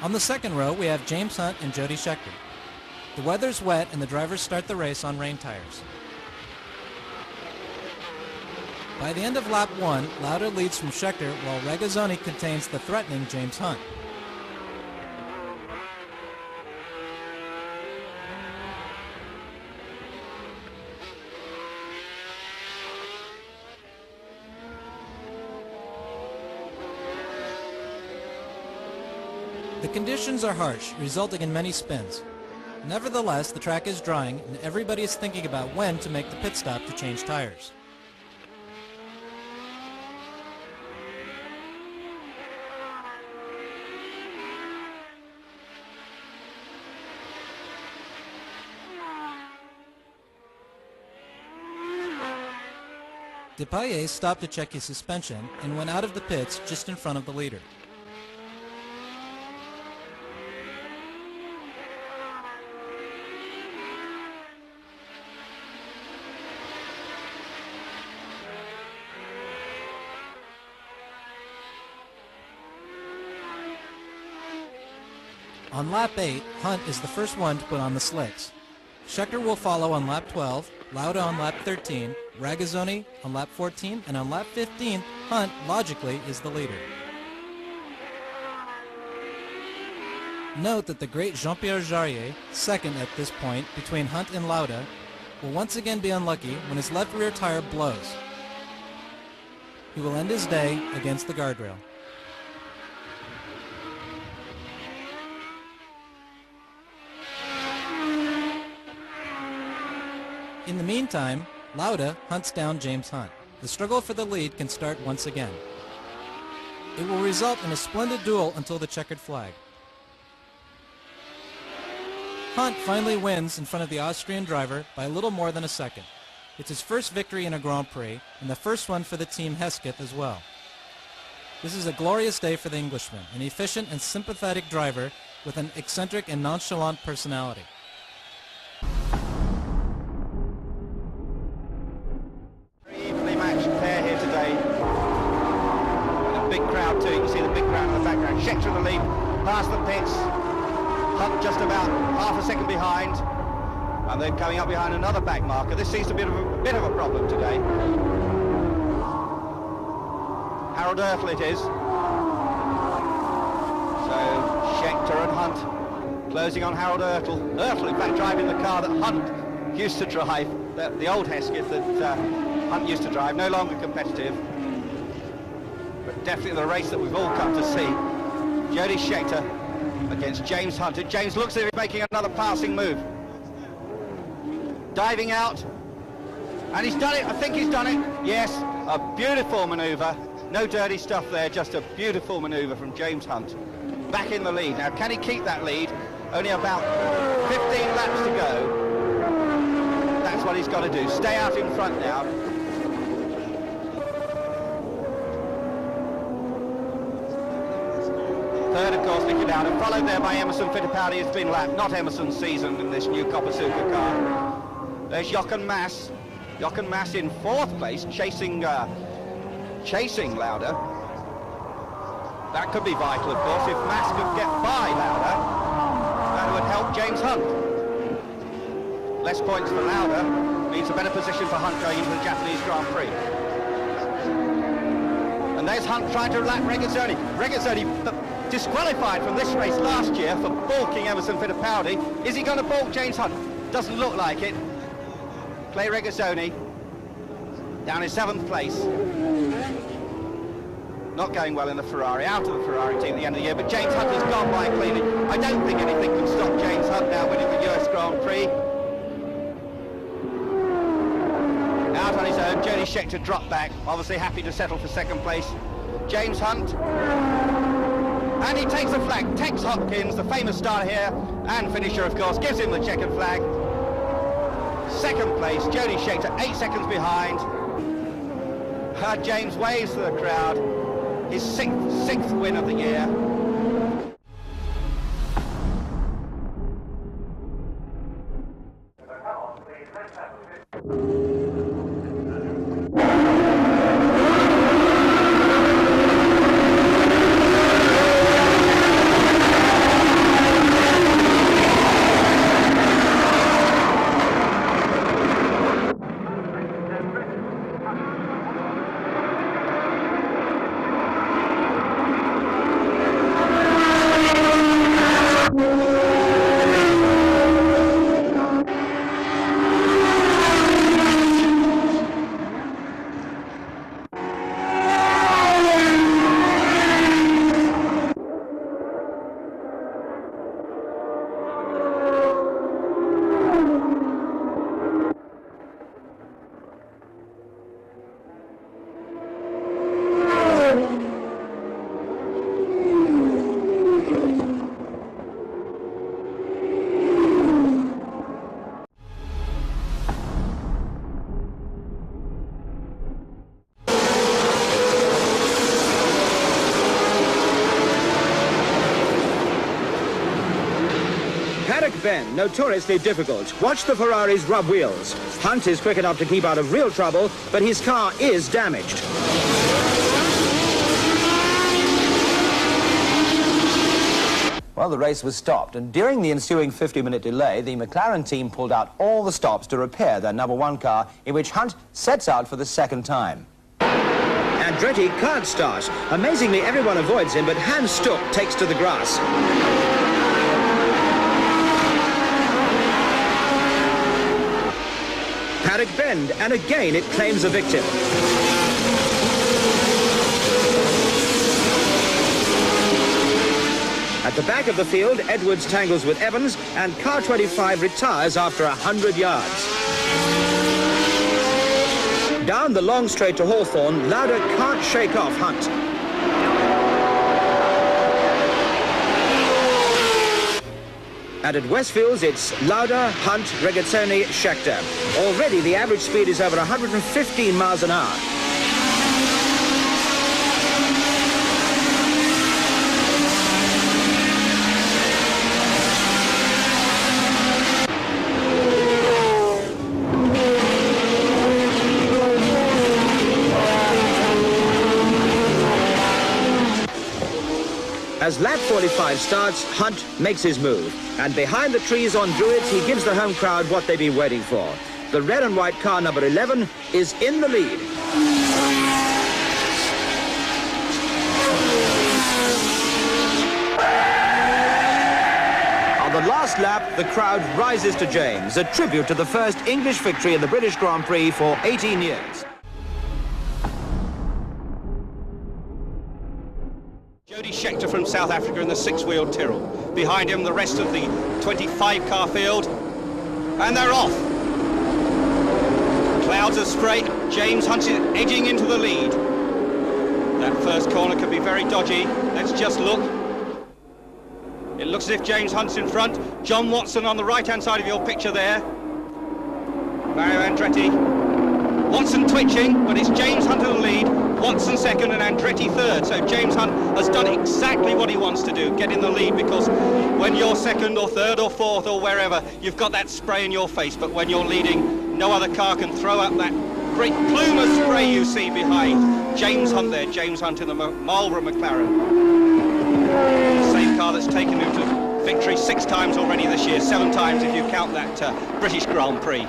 On the second row, we have James Hunt and Jody Scheckter. The weather's wet and the drivers start the race on rain tires. By the end of lap 1, Lauda leads from Scheckter while Regazzoni contains the threatening James Hunt. The conditions are harsh, resulting in many spins. Nevertheless, the track is drying and everybody is thinking about when to make the pit stop to change tires. Depailler stopped to check his suspension and went out of the pits just in front of the leader. On lap 8, Hunt is the first one to put on the slicks. Scheckter will follow on lap 12, Lauda on lap 13, Regazzoni on lap 14, and on lap 15, Hunt, logically, is the leader. Note that the great Jean-Pierre Jarier, second at this point between Hunt and Lauda, will once again be unlucky when his left rear tire blows. He will end his day against the guardrail. In the meantime, Lauda hunts down James Hunt. The struggle for the lead can start once again. It will result in a splendid duel until the checkered flag. Hunt finally wins in front of the Austrian driver by a little more than a second. It's his first victory in a Grand Prix, and the first one for the team Hesketh as well. This is a glorious day for the Englishman, an efficient and sympathetic driver with an eccentric and nonchalant personality. Too. You can see the big crowd in the background. Scheckter in the lead, past the pits. Hunt just about half a second behind, and they're coming up behind another back marker. This seems to be a bit of a problem today. Harold Ertl it is. So Scheckter and Hunt closing on Harold Ertl. Ertl, in fact, driving the car that Hunt used to drive, the old Hesketh that Hunt used to drive, no longer competitive. But definitely the race that we've all come to see. Jody Scheckter against James Hunt. And James looks as if he's making another passing move. Diving out. And he's done it. I think he's done it. Yes, a beautiful manoeuvre. No dirty stuff there, just a beautiful manoeuvre from James Hunt. Back in the lead. Now, can he keep that lead? Only about 15 laps to go. That's what he's got to do. Stay out in front now. Third, of course, Niki Lauda, followed there by Emerson Fittipaldi. It's been lapped, not Emerson's season in this new Copasuca car. There's Jochen Mass. Jochen Mass in fourth place, chasing Lauda. That could be vital, of course, if Mass could get by Lauda. That would help James Hunt. Less points for Lauda means a better position for Hunt going into the Japanese Grand Prix. And there's Hunt trying to lap Regazzoni. Regazzoni disqualified from this race last year for balking Emerson Fittipaldi. Is he going to balk James Hunt? Doesn't look like it. Clay Regazzoni down in 7th place. Not going well in the Ferrari, out of the Ferrari team at the end of the year, but James Hunt has gone by cleanly. I don't think anything can stop James Hunt now winning the US Grand Prix. Out on his own, Jody Scheckter dropped back, obviously happy to settle for 2nd place. James Hunt, and he takes the flag. Tex Hopkins, the famous star here, and finisher, of course, gives him the checkered flag. 2nd place, Jody Scheckter, 8 seconds behind. James waves to the crowd. His sixth win of the year. Paddock Bend, notoriously difficult. Watch the Ferraris rub wheels. Hunt is quick enough to keep out of real trouble, but his car is damaged. Well, the race was stopped, and during the ensuing 50-minute delay, the McLaren team pulled out all the stops to repair their #1 car, in which Hunt sets out for the second time. Andretti can't start. Amazingly, everyone avoids him, but Hans Stuck takes to the grass. Paddock Bend, and again it claims a victim. At the back of the field, Edwards tangles with Evans, and car 25 retires after 100 yards. Down the long straight to Hawthorne, Lauda can't shake off Hunt. And at Westfields, it's Lauda, Hunt, Regazzoni, Scheckter. Already the average speed is over 115 miles an hour. As lap 45 starts, Hunt makes his move. And behind the trees on Druids, he gives the home crowd what they've been waiting for. The red and white car number 11 is in the lead. On the last lap, the crowd rises to James, a tribute to the first English victory in the British Grand Prix for 18 years. Scheckter from South Africa in the 6-wheeled Tyrrell. Behind him, the rest of the 25-car field. And they're off. Clouds of spray. James Hunt is edging into the lead. That first corner could be very dodgy. Let's just look. It looks as if James Hunt's in front. John Watson on the right-hand side of your picture there. Mario Andretti. Watson twitching, but it's James Hunt in the lead. Watson second and Andretti third. So James Hunt has done exactly what he wants to do, get in the lead, because when you're second or third or fourth or wherever, you've got that spray in your face. But when you're leading, no other car can throw up that great plume of spray you see behind. James Hunt there, James Hunt in the Marlboro McLaren. The same car that's taken him to victory 6 times already this year, 7 times if you count that British Grand Prix.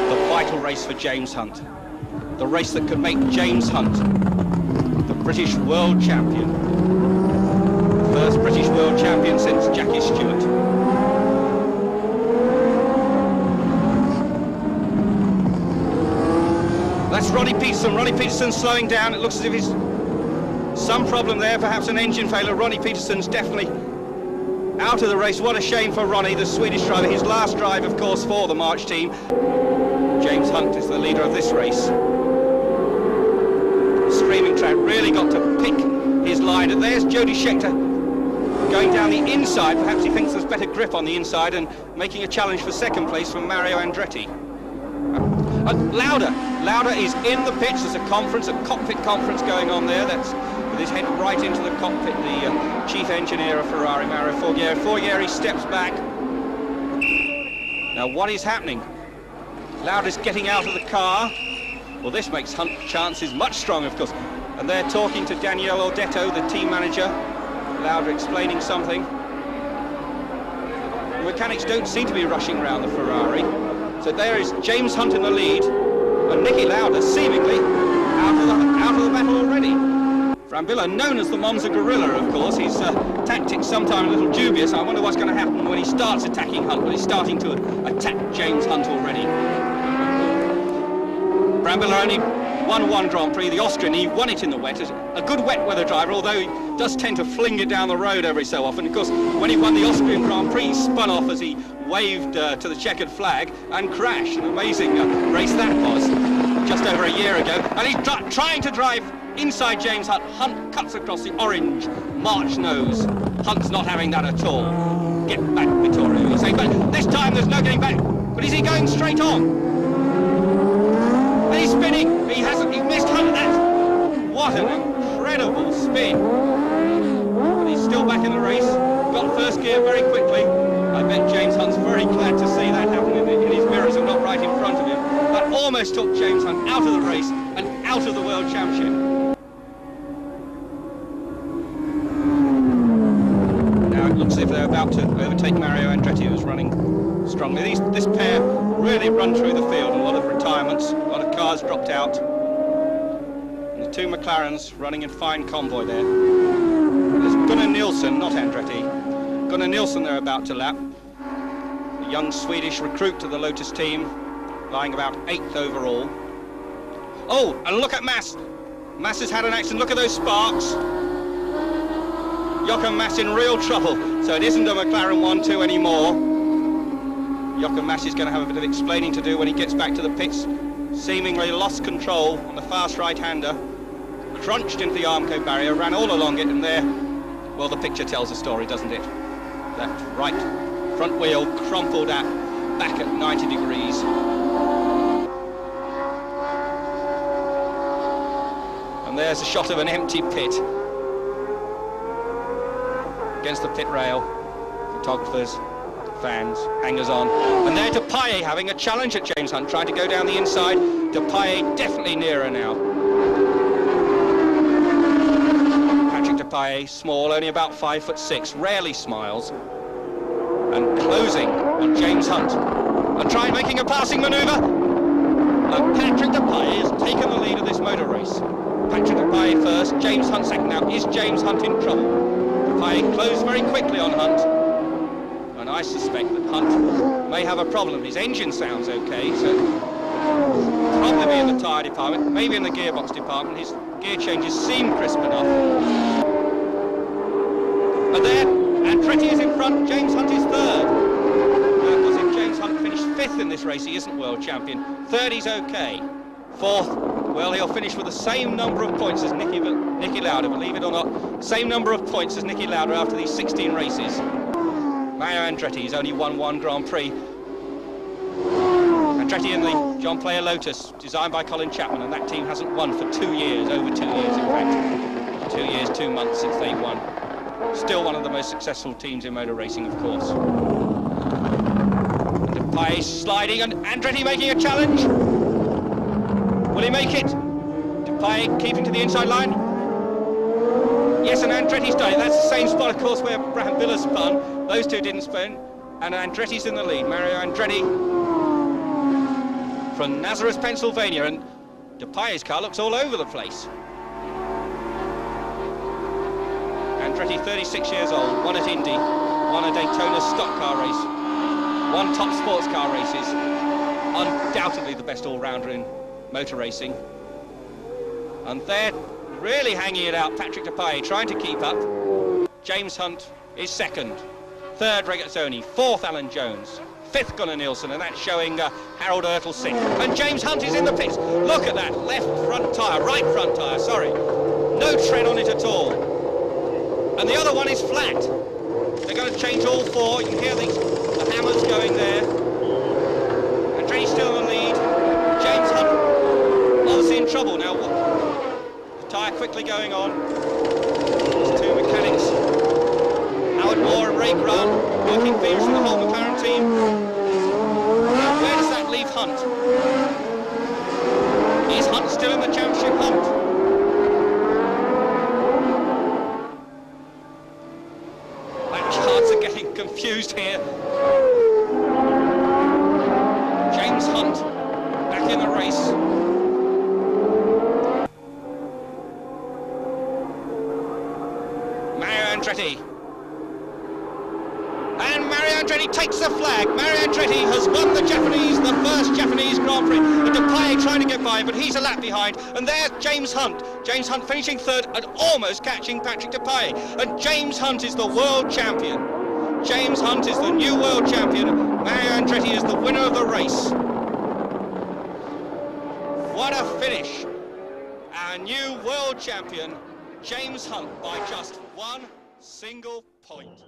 The vital race for James Hunt. The race that could make James Hunt the British world champion. The first British world champion since Jackie Stewart. That's Ronnie Peterson. Ronnie Peterson slowing down. It looks as if he's some problem there, perhaps an engine failure. Ronnie Peterson's definitely out of the race. What a shame for Ronnie, the Swedish driver. His last drive, of course, for the March team. James Hunt is the leader of this race. Screaming track, really got to pick his line. And there's Jody Scheckter going down the inside. Perhaps he thinks there's better grip on the inside and making a challenge for second place from Mario Andretti. Lauda is in the pitch. There's a conference, a cockpit conference going on there. That's with his head right into the cockpit, the chief engineer of Ferrari, Mario Forghieri. Forghieri steps back. Now what is happening? Lauda's getting out of the car. Well, this makes Hunt's chances much stronger, of course. And they're talking to Daniele Odetto, the team manager. Lauda explaining something. The mechanics don't seem to be rushing around the Ferrari. So there is James Hunt in the lead, and Niki Lauda seemingly out of the battle already. Brambilla, known as the Monza Gorilla, of course. His tactics sometimes a little dubious. I wonder what's going to happen when he starts attacking Hunt, but he's starting to attack James Hunt already. Brambilla only won 1 Grand Prix, the Austrian. He won it in the wet. As a good wet weather driver, although he does tend to fling it down the road every so often. Of course, when he won the Austrian Grand Prix, he spun off as he waved to the checkered flag and crashed. An amazing race that was, just over a year ago. And he's trying to drive inside James Hunt. Hunt cuts across the orange March nose. Hunt's not having that at all. Get back, Vittorio, he's saying. But this time there's no getting back. But is he going straight on? And he's spinning. He missed Hunt. What an incredible spin. But he's still back in the race. Got first gear very quickly. almost took James Hunt out of the race and out of the World Championship. Now it looks as if they're about to overtake Mario Andretti, who's running strongly. This pair really run through the field. A lot of retirements, a lot of cars dropped out. And the two McLarens running in fine convoy there. There's Gunnar Nilsson, not Andretti. Gunnar Nilsson they're about to lap. The young Swedish recruit to the Lotus team, lying about 8th overall. Oh, and look at Mass. Mass has had an accident. Look at those sparks. Jochen Mass in real trouble. So it isn't a McLaren 1-2 anymore. Jochen Mass is going to have a bit of explaining to do when he gets back to the pits. Seemingly lost control on the fast right-hander. Crunched into the Armco barrier, ran all along it, and there, well, the picture tells the story, doesn't it? That right front wheel crumpled back at 90 degrees. And there's a shot of an empty pit against the pit rail. Photographers, fans, hangers-on. And there Dupaille having a challenge at James Hunt, trying to go down the inside. Dupaille definitely nearer now. Dupaille, small, only about 5'6", rarely smiles, and closing on James Hunt, and making a passing manoeuvre. And Patrick Dupaille has taken the lead of this motor race. Patrick Dupaille first, James Hunt second. Now, is James Hunt in trouble? Dupaille closed very quickly on Hunt, and I suspect that Hunt may have a problem. His engine sounds okay, so probably be in the tyre department, maybe in the gearbox department. His gear changes seem crisp enough. And there, Andretti is in front, James Hunt is third. Because if James Hunt finished 5th in this race, he isn't world champion. 3rd, he's okay. 4th, well, he'll finish with the same number of points as Niki Lauda, believe it or not. Same number of points as Niki Lauda after these 16 races. Mario Andretti has only won 1 Grand Prix. Andretti in the John Player Lotus, designed by Colin Chapman, and that team hasn't won for 2 years, over 2 years in fact. 2 years, 2 months since they won. Still one of the most successful teams in motor racing, of course. And Dupaille sliding, and Andretti making a challenge. Will he make it? Dupaille keeping to the inside line. Yes, and Andretti's done it. That's the same spot, of course, where Brambilla spun. Those two didn't spin, and Andretti's in the lead. Mario Andretti from Nazareth, Pennsylvania, and Dupaille's car looks all over the place. Andretti, 36 years old, won at Indy, won a Daytona stock car race, won top sports car races, undoubtedly the best all-rounder in motor racing. And they're really hanging it out, Patrick Dupaille trying to keep up. James Hunt is 2nd, 3rd Regazzoni, 4th Alan Jones, 5th Gunnar Nilsson, and that's showing Harold Ertl 6th. And James Hunt is in the pits. Look at that, left front tyre, right front tyre, sorry. No tread on it at all. And the other one is flat. They're going to change all 4. You can hear the hammers going there. Andretti's still in the lead. James Hunt obviously in trouble now. The tyre quickly going on. There's 2 mechanics. Howard Moore and Ray Grant working feverishly, the whole McLaren team. Now, where does that leave Hunt? Is Hunt still in the championship hunt? Cards are getting confused here. James Hunt back in the race. Mario Andretti. And Mario Andretti takes the flag. Mario Andretti has won the first Japanese Grand Prix. And Dupaille trying to get by, but he's a lap behind. And there's James Hunt. James Hunt finishing 3rd and almost catching Patrick Dupaille. And James Hunt is the world champion. James Hunt is the new world champion. Mario Andretti is the winner of the race. What a finish. Our new world champion, James Hunt, by just 1 single point.